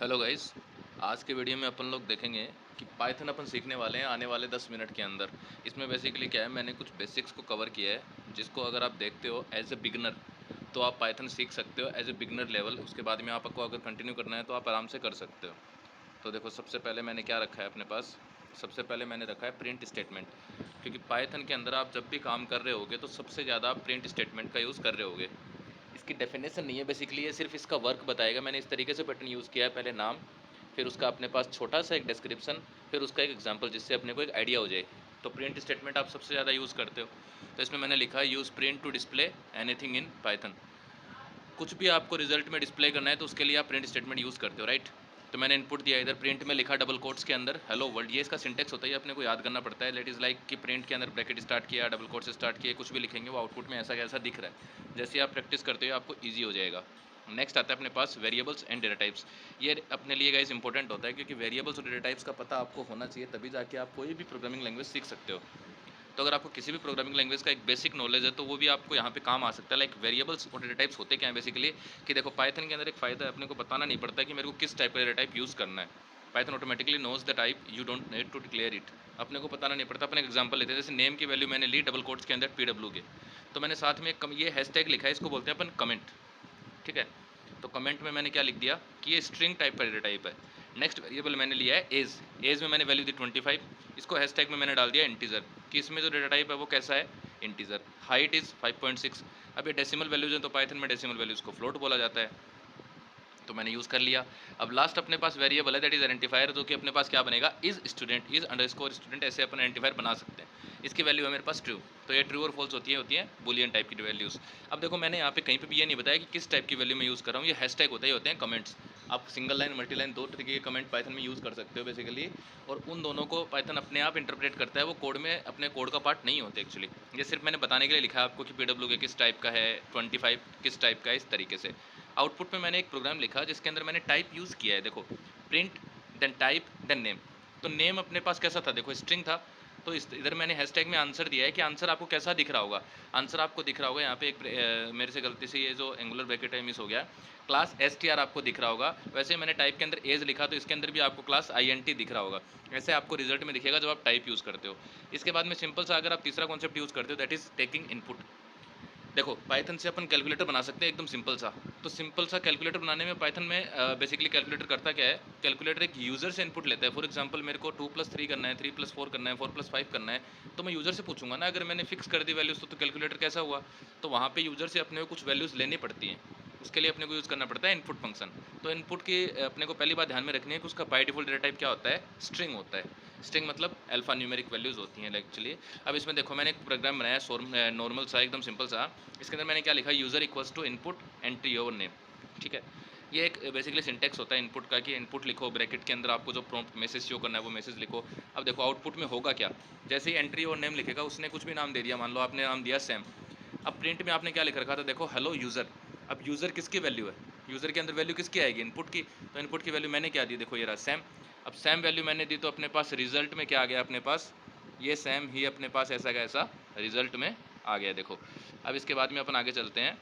Hello guys. आज के video में अपन लोग देखेंगे कि पाइथन अपन सीखने वाले हैं आने वाले 10 मिनट के अंदर। इसमें बेसिकली क्या है, मैंने कुछ बेसिक्स को कवर किया है जिसको अगर आप देखते हो एज ए बिगनर तो आप पाइथन सीख सकते हो एज ए बिगनर लेवल। उसके बाद में आपको अगर कंटिन्यू करना है तो आप आराम से कर सकते हो। तो देखो, सबसे पहले मैंने क्या रखा है अपने पास। सबसे पहले मैंने रखा है प्रिंट स्टेटमेंट, क्योंकि पाइथन के अंदर आप जब भी काम कर रहे होगे तो सबसे ज़्यादा आप प्रिंट स्टेटमेंट का यूज़ कर रहे होगे। इसकी डेफिनेशन नहीं है, बेसिकली ये सिर्फ इसका वर्क बताएगा। मैंने इस तरीके से पैटर्न यूज़ किया है, पहले नाम, फिर उसका अपने पास छोटा सा एक डिस्क्रिप्शन, फिर उसका एक एग्जांपल जिससे अपने को एक आइडिया हो जाए। तो प्रिंट स्टेटमेंट आप सबसे ज़्यादा यूज़ करते हो, तो इसमें मैंने लिखा है use print to display anything in Python. कुछ भी आपको रिजल्ट में डिस्प्ले करना है तो उसके लिए आप प्रिंट स्टेटमेंट यूज़ करते हो, राइट। तो मैंने इनपुट दिया, इधर प्रिंट में लिखा डबल कोट्स के अंदर हेलो वर्ल्ड। ये इसका सिंटेक्स होता है, ये अपने को याद करना पड़ता है। लेट इज़ लाइक कि प्रिंट के अंदर ब्रैकेट स्टार्ट किया, डबल कोट से स्टार्ट किया, कुछ भी लिखेंगे वो आउटपुट में ऐसा कैसा दिख रहा है। जैसे आप प्रैक्टिस करते हो आपको ईजी हो जाएगा। नेक्स्ट आता है अपने पास वेरिएबल्स एंड डेटा टाइप्स। ये अपने लिए गाइस इंपॉर्टेंट होता है, क्योंकि वेरिएबल्स और डेटा टाइप्स का पता आपको होना चाहिए, तभी जाके आप कोई भी प्रोग्रामिंग लैंग्वेज सीख सकते हो। तो अगर आपको किसी भी प्रोग्रामिंग लैंग्वेज का एक बेसिक नॉलेज है तो वो भी आपको यहाँ पे काम आ सकता है। लाइक वेरिएबल्स और डेटा टाइप्स होते क्या है बेसिकली, कि देखो पाइथन के अंदर एक फ़ायदा है, अपने को बताना नहीं पड़ता कि मेरे को किस टाइप का डेटा टाइप यूज़ करना है। Python automatically knows the type, you don't need to declare it. अपने को बताना नहीं पड़ता। अपने एग्जांपल लेते हैं, जैसे नेम की वैल्यू मैंने ली डबल कोट्स के अंदर PW के, तो मैंने साथ में ये हैशटैग लिखा है, इसको बोलते हैं अपन कमेंट, ठीक है। तो कमेंट में मैंने क्या लिख दिया कि ये स्ट्रिंग टाइप का डेटा टाइप है। नेक्स्ट वेरिएबल मैंने लिया है एज। एज में मैंने वैल्यू दी 25, इसको हैशटैग में मैंने डाल दिया इंटीजर, कि इसमें जो डेटा टाइप है वो कैसा है, इंटीजर। Height is 5.6। अब ये डेसिमल वैल्यूज है तो पाइथन में डेसिमल वैल्यूज को फ्लोट बोला जाता है, तो मैंने यूज़ कर लिया। अब लास्ट अपने पास वेरिएबल है दैट इज आइडेंटिफायर, जो कि अपने पास क्या बनेगा, is student, is underscore student, ऐसे अपन आइडेंटिफायर बना सकते हैं। इसकी वैल्यू है मेरे पास ट्रू। तो ये ट्रू और फॉल्स होती हैं बुलियन टाइप की वैल्यूज़। अब देखो, मैंने यहाँ पे कहीं पे भी ये नहीं बताया कि किस टाइप की वैल्यू मैं यूज़ कर रहा हूँ। ये हैशटैग होते हैं कमेंट्स। आप सिंगल लाइन, मल्टी लाइन, दो तरीके के कमेंट पाइथन में यूज़ कर सकते हो बेसिकली, और उन दोनों को पाइथन अपने आप इंटरप्रेट करता है। वो कोड में अपने कोड का पार्ट नहीं होते एक्चुअली। ये सिर्फ मैंने बताने के लिए लिखा है आपको कि PW किस टाइप का है, 25 किस टाइप का है, इस तरीके से। आउटपुट में मैंने एक प्रोग्राम लिखा जिसके अंदर मैंने टाइप यूज़ किया है। देखो, print then type then name. तो नेम अपने पास कैसा था, देखो स्ट्रिंग था। तो इस इधर मैंने हैशटैग में आंसर दिया है कि आंसर आपको कैसा दिख रहा होगा। आंसर आपको दिख रहा होगा यहाँ पे एक मेरे से गलती से ये जो एंगुलर ब्रैकेट है मिस हो गया। क्लास str आपको दिख रहा होगा। वैसे ही मैंने टाइप के अंदर एज लिखा, तो इसके अंदर भी आपको क्लास int दिख रहा होगा। ऐसे आपको रिजल्ट में दिखेगा जब आप टाइप यूज़ करते हो। इसके बाद में सिंपल सा अगर आप तीसरा कॉन्सेप्ट यूज़ करते हो, दैट इज टेकिंग इनपुट। देखो, पाइथन से अपन कैलकुलेटर बना सकते हैं एकदम सिंपल सा। तो सिंपल सा कैलकुलेटर बनाने में पाइथन में बेसिकली कैलकुलेटर करता क्या है, कैलकुलेटर एक यूज़र से इनपुट लेता है। फॉर एग्जांपल मेरे को 2+3 करना है, 3+4 करना है, 4+5 करना है, तो मैं यूज़र से पूछूंगा ना। अगर मैंने फिक्स कर दी वैल्यूज़ तो कैलकुलेटर कैसा हुआ। तो वहाँ पे यूज़र से अपने को कुछ वैल्यूज़ लेनी पड़ती हैं। उसके लिए अपने को यूज़ करना पड़ता है इनपुट फंक्शन। तो इनपुट की अपने को पहली बात ध्यान में रखनी है कि उसका बाय डिफॉल्ट डेटा टाइप क्या होता है, स्ट्रिंग होता है। स्ट्रिंग मतलब अल्फा न्यूमेरिक वैल्यूज़ होती हैं एक्चुअली। अब इसमें देखो, मैंने एक प्रोग्राम बनाया नॉर्मल सा, एकदम सिंपल सा। इसके अंदर मैंने क्या लिखा, user equals to input entry your name, ठीक है। ये एक बेसिकली सिंटेक्स होता है इनपुट का, कि इनपुट लिखो, ब्रैकेट के अंदर आपको जो प्रॉम्प्ट मैसेज शो करना है वो मैसेज लिखो। अब देखो आउटपुट में होगा क्या, जैसे ही एंट्री और नेम लिखेगा, उसने कुछ भी नाम दे दिया, मान लो आपने नाम दिया सैम। अब प्रिंट में आपने क्या लिख रखा था, देखो हेलो यूज़र। अब यूज़र किसकी वैल्यू है, यूज़र के अंदर वैल्यू किसकी आएगी, इनपुट की। तो इनपुट की वैल्यू मैंने क्या दी, देखो ये रहा सैम। अब सैम वैल्यू मैंने दी, तो अपने पास रिजल्ट में क्या आ गया, अपने पास ये सैम ही अपने पास ऐसा का ऐसा रिजल्ट में आ गया। देखो, अब इसके बाद में अपन आगे चलते हैं।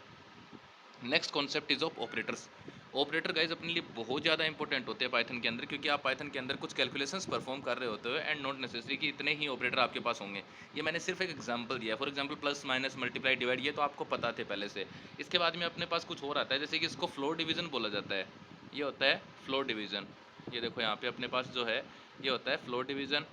Next concept is of operators. Operator guys अपने लिए बहुत ज़्यादा इंपॉर्टेंट होते हैं पाइथन के अंदर, क्योंकि आप पाइथन के अंदर कुछ कैलकुलेशंस परफॉर्म कर रहे होते हो, एंड नॉट नेसेसरी कि इतने ही ऑपरेटर आपके पास होंगे। ये मैंने सिर्फ एक एग्जांपल दिया। For example plus minus multiply divide, ये तो आपको पता थे पहले से। इसके बाद में अपने पास कुछ और आता है, जैसे कि इसको फ्लोर डिवीजन बोला जाता है। ये होता है फ्लोर डिवीजन। ये देखो यहाँ पे अपने पास जो है ये होता है फ्लोर डिवीजन।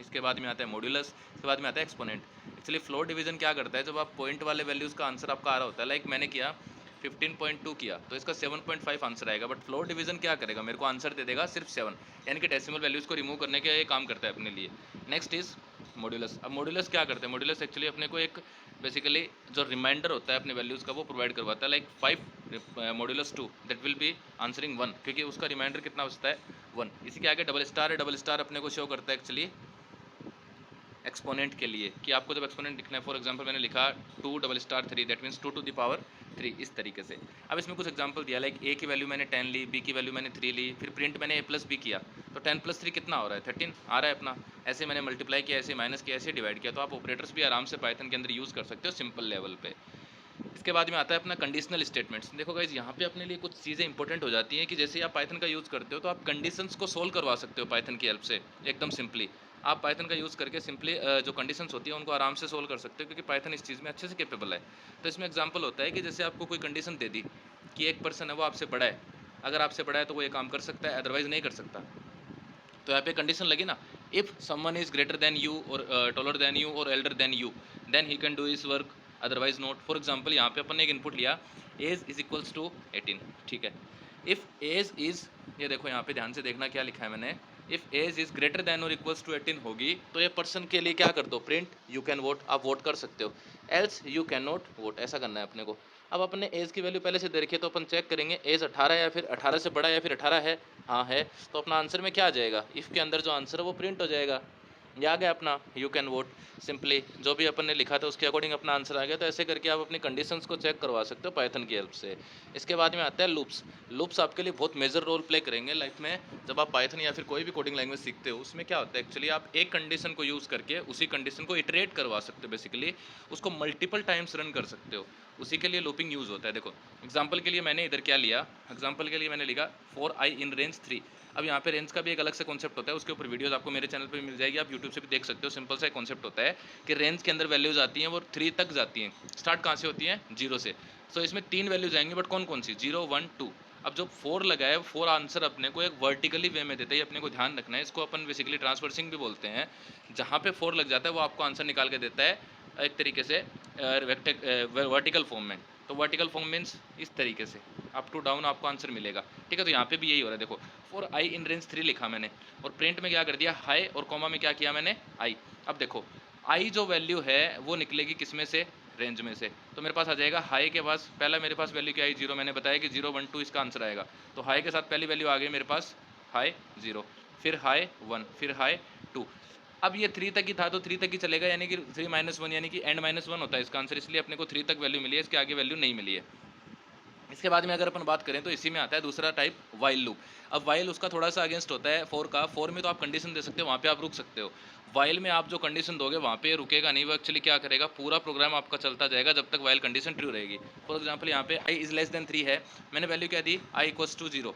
इसके बाद में आता है मॉड्यूलस, इसके बाद में आता है एक्सपोनेंट। एक्चुअली फ्लोर डिवीजन क्या करता है, जब आप पॉइंट वाले वैल्यूज़ का आंसर आपका आ रहा होता है, लाइक मैंने किया 15.2 किया तो इसका 7.5 आंसर आएगा। बट फ्लोर डिवीजन क्या करेगा, मेरे को आंसर दे देगा सिर्फ 7, यानी कि डेसिमल वैल्यूज़ को रिमूव करने के ये काम करता है अपने लिए। Next is modulus. अब मॉड्यूलस क्या करते हैं, मॉड्यूलस एक्चुअली अपने को एक बेसिकली जो रिमाइंडर होता है अपने वैल्यूज़ का वो प्रोवाइड करवाता है। Like 5 modulus 2 that will be answering 1, क्योंकि उसका रिमाइंडर कितना बचता है 1। इसी के आगे डबल स्टार है, डबल स्टार अपने को शो करता है एक्चुअली एक्सपोनेंट के लिए, कि आपको जब एक्सपोनेंट लिखना है। फॉर एग्जांपल मैंने लिखा 2 * 3 that means 2 to the power 3, इस तरीके से। अब इसमें कुछ एग्जांपल दिया, लाइक ए की वैल्यू मैंने 10 ली, बी की वैल्यू मैंने 3 ली, फिर प्रिंट मैंने a+b किया, तो 10+3 कितना हो रहा है, 13 आ रहा है अपना। ऐसे मैंने मल्टीप्लाई किया, ऐसे माइनस किया, ऐसे डिवाइड किया। तो आप ऑपरेटर्स भी आराम से पाइथन के अंदर यूज़ कर सकते हो सिंपल लेवल पे। इसके बाद में आता है अपना कंडीशनल स्टेटमेंट्स। देखो गाइस, यहाँ पे अपने लिए कुछ चीज़ें इंपॉर्टेंट हो जाती हैं कि जैसे आप पाइथन का यूज़ करते हो तो आप कंडीशंस को सोल्व करवा सकते हो पाइथन की हेल्प से एकदम सिंपली। आप पाइथन का यूज़ करके सिंपली जो कंडीशंस होती है उनको आराम से सोल्व कर सकते हो, क्योंकि पाइथन इस चीज़ में अच्छे से कैपेबल है। तो इसमें एग्जाम्पल होता है कि जैसे आपको कोई कंडीशन दे दी कि एक पर्सन है वो आपसे बड़ा है, अगर आपसे बड़ा है तो वो ये काम कर सकता है, अदरवाइज नहीं कर सकता। तो यहाँ पे कंडीशन लगी ना, if someone is greater than you और टॉलर देन यू और elder than you then he can do is work, otherwise not. For example यहाँ पे अपन ने एक इनपुट लिया, एज इज इक्वल्स टू 18, ठीक है। इफ एज इज, ये देखो यहाँ पे ध्यान से देखना क्या लिखा है मैंने, if age is greater than और इक्वल्स टू 18 होगी तो ये पर्सन के लिए क्या कर दो, प्रिंट यू कैन वोट, आप वोट कर सकते हो, else you can not vote, ऐसा करना है अपने को। अब अपने एज की वैल्यू पहले से दे रखी है तो अपन चेक करेंगे एज 18 है या फिर 18 से बड़ा या फिर 18 है, हाँ है, तो अपना आंसर में क्या आ जाएगा, इफ़ के अंदर जो आंसर है वो प्रिंट हो जाएगा। ये आ गया अपना यू कैन वोट, सिंपली जो भी अपन ने लिखा था उसके अकॉर्डिंग अपना आंसर आ गया। तो ऐसे करके आप अपनी कंडीशंस को चेक करवा सकते हो पाइथन की हेल्प से। इसके बाद में आता है लूप्स। लूप्स आपके लिए बहुत मेजर रोल प्ले करेंगे लाइफ में। जब आप पाइथन या फिर कोई भी कोडिंग लैंग्वेज सीखते हो उसमें क्या होता है एक्चुअली, आप एक कंडीशन को यूज़ करके उसी कंडीशन को इटरेट करवा सकते हो, बेसिकली उसको मल्टीपल टाइम्स रन कर सकते हो, उसी के लिए लूपिंग यूज़ होता है। देखो एग्जाम्पल के लिए मैंने इधर क्या लिया, एग्जाम्पल के लिए मैंने लिखा फॉर आई इन रेंज 3। अब यहाँ पे रेंज का भी एक अलग से कॉन्सेप्ट होता है, उसके ऊपर वीडियोस आपको मेरे चैनल पे मिल जाएगी, आप यूट्यूब से भी देख सकते हो। सिंपल सा कॉन्सेप्ट होता है कि रेंज के अंदर वैल्यूज आती हैं वो 3 तक जाती हैं। स्टार्ट कहाँ से होती हैं, 0 से। सो इसमें 3 वैल्यूज आएंगी, बट कौन कौन सी, 0 1 2। अब जो 4 लगा है, 4 आंसर अपने को एक वर्टिकली वे में देता है, अपने को ध्यान रखना है। इसको अपन बेसिकली ट्रांसवर्सिंग भी बोलते हैं। जहाँ पे 4 लग जाता है वो आपको आंसर निकाल के देता है एक तरीके से वर्टिकल फॉर्म में। तो वर्टिकल फॉर्म मीन्स इस तरीके से अप टू डाउन आपको आंसर मिलेगा, ठीक है। तो यहाँ पे भी यही हो रहा है, देखो फॉर आई इन रेंज 3 लिखा मैंने और प्रिंट में क्या कर दिया, हाई, और कॉमा में क्या किया मैंने, आई। अब देखो आई जो वैल्यू है वो निकलेगी किस में से, रेंज में से। तो मेरे पास आ जाएगा हाई के पास पहला मेरे पास वैल्यू क्या आई, 0। मैंने बताया कि 0 1 2 इसका आंसर आएगा। तो हाई के साथ पहली वैल्यू आ गई मेरे पास, हाई 0, फिर हाई 1, फिर हाई 2। अब ये 3 तक ही था तो 3 तक ही चलेगा, यानी कि 3 -1 यानी कि एंड -1 होता है इसका आंसर, इसलिए अपने को 3 तक वैल्यू मिली है, इसके आगे वैल्यू नहीं मिली है। इसके बाद में अगर अपन बात करें तो इसी में आता है दूसरा टाइप, वाइल लूप। अब वाइल उसका थोड़ा सा अगेंस्ट होता है फोर का। फोर में तो आप कंडीशन दे सकते हो, वहाँ पे आप रुक सकते हो। वाइल में आप जो कंडीशन दोगे वहाँ पे रुकेगा नहीं, वो एक्चुअली क्या करेगा, पूरा प्रोग्राम आपका चलता जाएगा जब तक वाइल कंडीशन ट्रू रहेगी। फॉर एग्जाम्पल यहाँ पे आई इज लेस देन 3 है, मैंने वैल्यू क्या दी, आई इक्वल्स टू 0।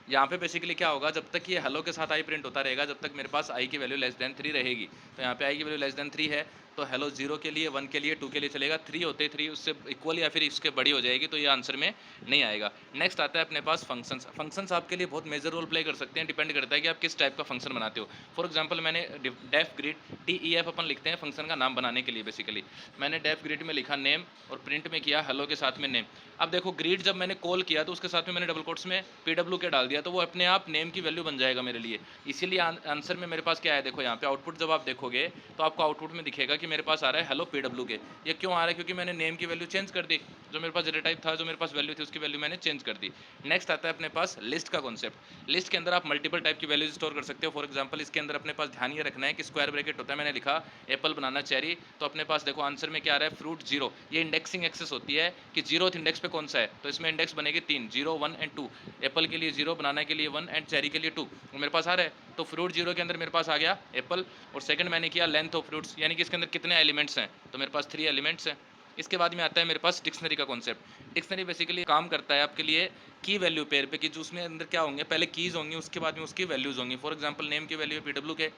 यहाँ पे बेसिकली क्या होगा, जब तक ये हेलो के साथ आई प्रिंट होता रहेगा, जब तक मेरे पास आई की वैल्यू लेस देन 3 रहेगी। तो यहाँ पे आई की वैल्यू लेस देन 3 है तो हेलो 0 के लिए, 1 के लिए, 2 के लिए चलेगा। 3 होते 3 उससे इक्वल या फिर इसके बड़ी हो जाएगी तो ये आंसर में नहीं आएगा। नेक्स्ट आता है अपने पास फंक्शंस। फंक्शंस आपके लिए बहुत मेजर रोल प्ले कर सकते हैं, डिपेंड करता है कि आप किस टाइप का फंक्शन बनाते हो। फॉर एग्जाम्पल मैंने डेफ ग्रीड, DEF अपन लिखते हैं फंक्शन का नाम बनाने के लिए। बेसिकली मैंने डेफ ग्रीड में लिखा नेम और प्रिंट में किया हेलो के साथ में नेम। अब देखो ग्रीड जब मैंने कॉल किया तो उसके साथ में मैंने डबल कोट्स में PW के डाल दिया, तो वो अपने आप नेम की वैल्यू बन जाएगा मेरे लिए। इसीलिए आंसर में मेरे पास क्या है, देखो यहाँ पे आउटपुट जब आप देखोगे तो आपको आउटपुट में दिखेगा कि मेरे पास आ रहा है हेलो PW के। ये क्यों आ रहा है, क्योंकि मैंने नेम की वैल्यू चेंज कर दी, जो मेरे पास डेटा टाइप था, जो मेरे पास वैल्यू थी उसकी वैल्यू मैंने चेंज कर दी। नेक्स्ट आता है अपने पास लिस्ट का कॉन्सेप्ट। लिस्ट के अंदर आप मल्टीपल टाइप की वैल्यूज स्टोर कर सकते हो। फॉर एग्जाम्पल इसके अंदर अपने पास ध्यान ये रखना है कि स्क्वायर ब्रैकेट होता है, मैंने लिखा एप्पल, बनाना, चेरी, तो अपने पास देखो आंसर में क्या आ रहा है, फ्रूट 0। ये इंडेक्सिंग एक्सेस होती है कि 0th इंडेक्स पे कौन सा है, तो इसमें इंडेक्स बनेगी 3, 0 1 एंड 2। एप्पल के लिए 0, बनाना के लिए 1 एंड चेरी के लिए 2, मेरे पास आ रहा है। तो फ्रूट 0 के अंदर मेरे पास आ गया एप्पल, और सेकंड मैंने किया लेंथ ऑफ फ्रूट्स, यानी कि इसके अंदर कितने एलिमेंट्स हैं, तो मेरे पास 3 एलिमेंट्स हैं। इसके बाद में आता है मेरे पास डिक्शनरी का कॉन्सेप्ट। डिक्शनरी बेसिकली काम करता है आपके लिए की वैल्यू पेयर पे, कि जो उसमें अंदर क्या होंगे, पहले कीज़ होंगी उसके बाद में उसकी वैल्यूज़ होंगी। फॉर एग्जांपल नेम की वैल्यू है PW के,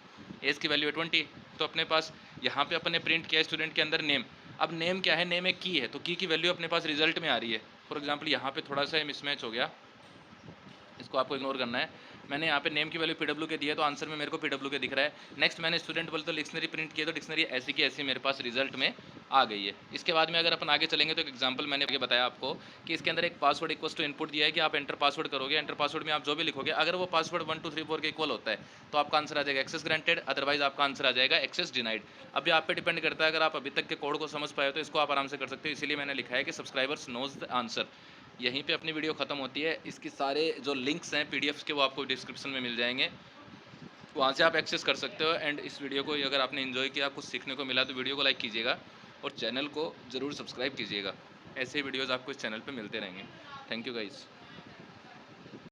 एज की वैल्यू है 20, तो अपने पास यहाँ पे अपन ने प्रिंट किया स्टूडेंट के अंदर नेम। अब नेम क्या है, नेम एक की है, तो की वैल्यू अपने पास रिजल्ट में आ रही है। फॉर एग्जाम्पल यहाँ पे थोड़ा सा मिसमैच हो गया, इसको आपको इग्नोर करना है। मैंने यहाँ पे नेम की वैल्यू PW के दी है तो आंसर में मेरे को PW के दिख रहा है। नेक्स्ट मैंने स्टूडेंट बोले तो डिक्शनरी प्रिंट किया तो डिक्शनरी ऐसी की ऐसी मेरे पास रिजल्ट में आ गई है। इसके बाद में अगर अपन आगे चलेंगे तो एक एग्जांपल मैंने आगे बताया आपको कि इसके अंदर एक पासवर्ड इक्वल्स टू इनपुट दिया है कि आप एंटर पासवर्ड करोगे, एंटर पासवर्ड में आप जो भी लिखोगे अगर वो पासवर्ड 1 2 3 4 के इक्वल होता है तो आपका आंसर आ जाएगा एक्सेस ग्रांटेड, अदरवाइज आपका आंसर आ जाएगा एक्सेस डिनाइड। अभी आप पे डिपेंड करता है, अगर आप अभी तक के कोड को समझ पाए तो इसको आप आराम से कर सकते हो। इसीलिए मैंने लिखा है कि सब्सक्राइबर्स नोज द आंसर। यहीं पे अपनी वीडियो ख़त्म होती है। इसकी सारे जो लिंक्स हैं PDFs के वो आपको डिस्क्रिप्शन में मिल जाएंगे, वहाँ से आप एक्सेस कर सकते हो। एंड इस वीडियो को अगर आपने इन्जॉय किया, कुछ सीखने को मिला तो वीडियो को लाइक कीजिएगा और चैनल को ज़रूर सब्सक्राइब कीजिएगा। ऐसे ही वीडियोज़ आपको इस चैनल पर मिलते रहेंगे। Thank you guys.